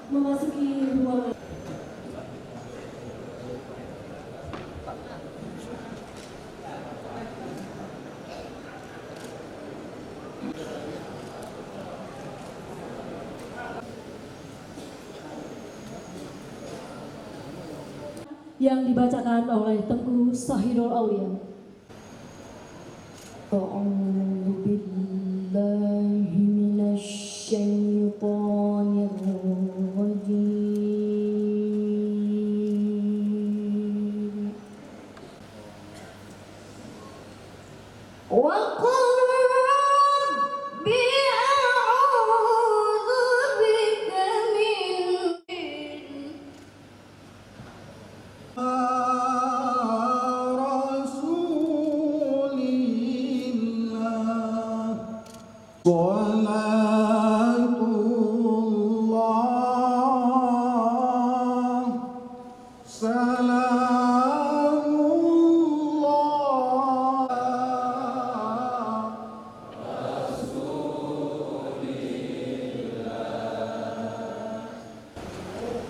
memasuki ruangan. Yang dibacakan oleh Tengku Sahirul Aulia. A'udzu billahi minasy syaithanir rajim. Wa qul rabbi a'udzu bika min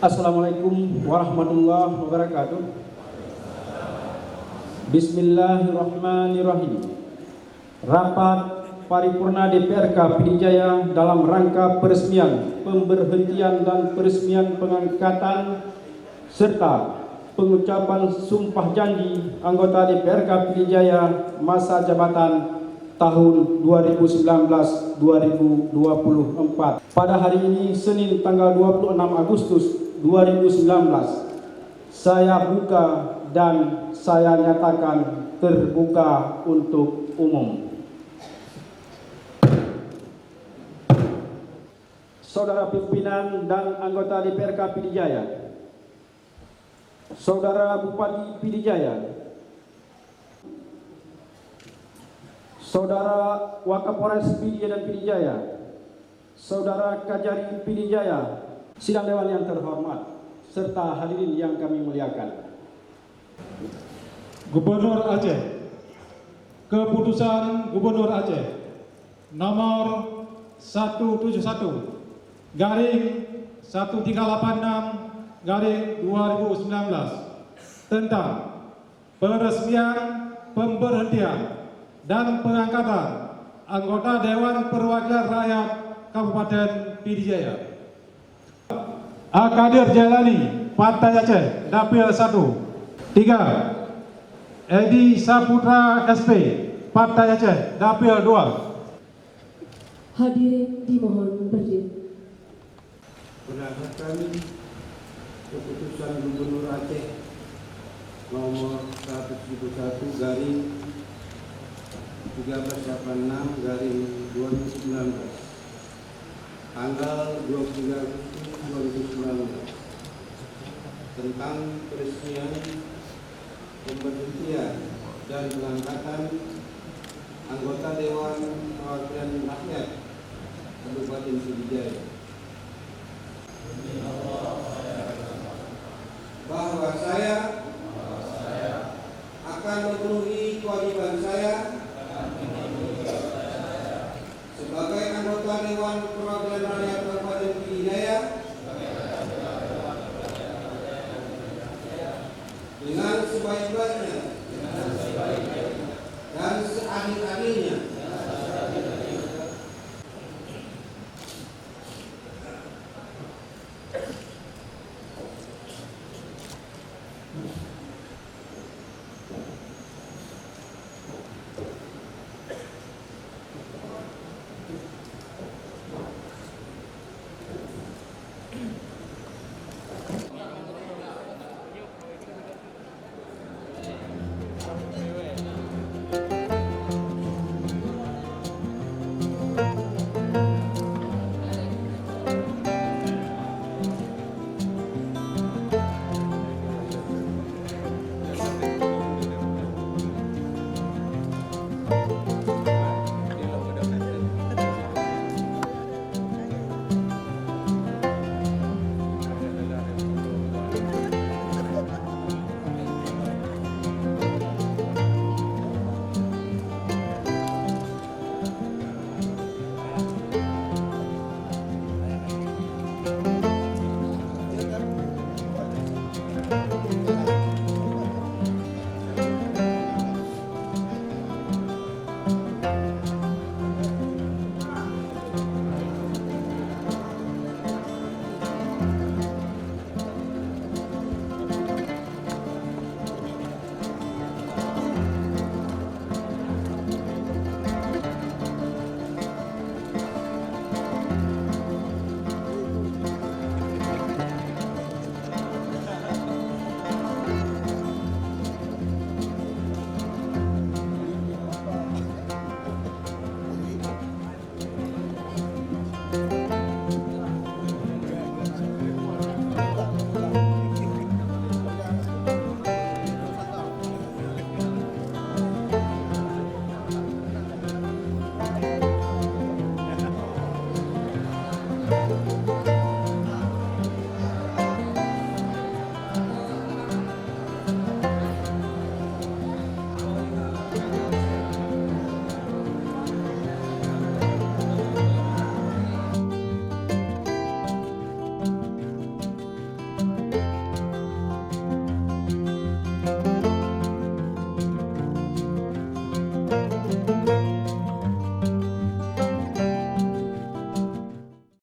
Assalamualaikum warahmatullahi wabarakatuh. Bismillahirrahmanirrahim. Rapat paripurna DPRK Pidijaya dalam rangka peresmian, pemberhentian dan peresmian pengangkatan serta pengucapan sumpah janji anggota DPRK Pidijaya masa jabatan tahun 2019-2024 pada hari ini Senin tanggal 26 Agustus 2019 saya buka dan saya nyatakan terbuka untuk umum. Saudara pimpinan dan anggota DPRK Pidijaya, Saudara Bupati Pidijaya, Saudara Wakapolres Pidijaya dan Pidijaya, Saudara Kajari Pidijaya, sidang dewan yang terhormat, serta hadirin yang kami muliakan. Gubernur Aceh, Keputusan Gubernur Aceh nomor 171 garing 1386 garing 2019 tentang peresmian, pemberhentian dan pengangkatan anggota Dewan Perwakilan Rakyat Kabupaten Pidijaya. Akadir Jailani, Partai Aceh, Dapil 1. 3. Edi Saputra SP, Partai Aceh, Dapil 2. Hadirin dimohon berdiri. Berdasarkan keputusan Gubernur Aceh nomor 171 garing 1386 garing 2019 tanggal 23 Agustus 2019 tentang peresmian, pemberhentian dan pengangkatan